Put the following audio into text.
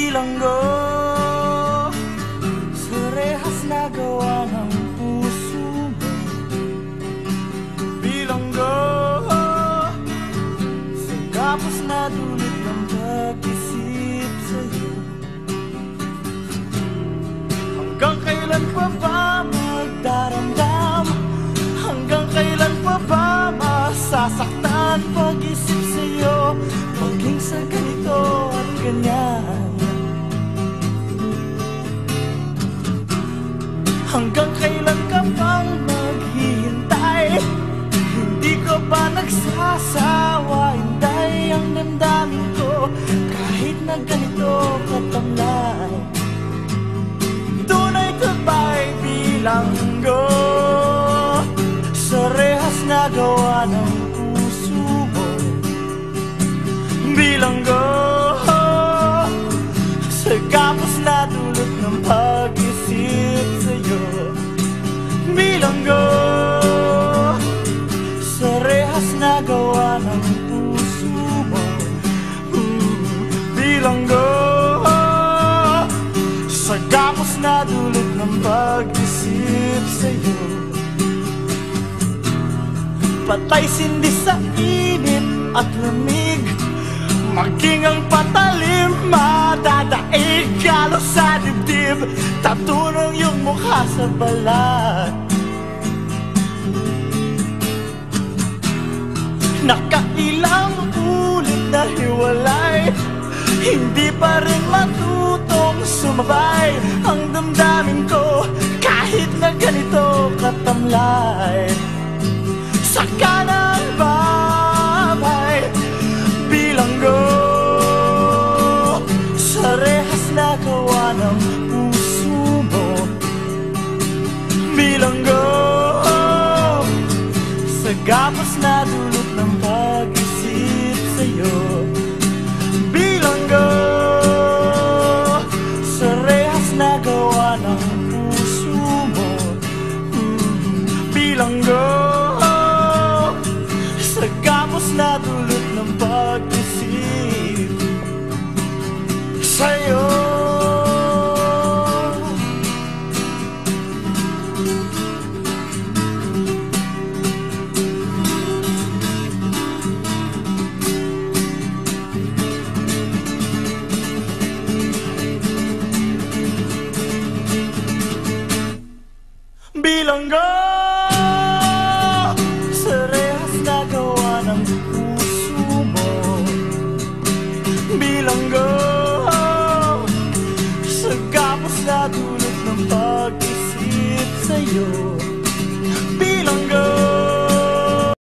bilanggo sa rehas na gawa ng puso mo. Bilanggo sa kapos na dulot ng pag-isip sa'yo. Hanggang kailan pa ba magdaramdam? Hanggang kailan pa ba masasaktan pag-isip sa'yo? Maging sa ganito at ganyan. Hanggang kailan ka pang maghihintay? Hindi ko ba nagsasawa? Hinday ang damdamin ko kahit na ganito katamlay. Tunay ka ba'y bilanggo sa rehas na gawa ng puso mo? Bilanggo sa kapos na dulot ng pag-isip sa'yo. Bilanggo sa rehas na gawa ng puso mo. Bilanggo sa kapos na dulot ng pag-isip sa'yo. Patay sindi sa init at lamig, maging ang patalim madadaig. Galo sa dibdib, tatunong yung mukha sa balat. Nakailang ulit na hiwalay, hindi pa rin matutong sumabay ang damdamin ko kahit na ganito katamlay. Saka ng babay, bilanggo sa rehas na gawa ng puso mo. Bilanggo sa gapos na dulot ng pag-isip sa'yo. Bilanggo sa rehas na gawa ng puso mo. Bilanggo sa gapos na dulot ng pag-isip sa'yo. Bilanggo sa rehas na gawa ng puso mo. Bilanggo sa gapos na dulot ng pag-isip sa'yo.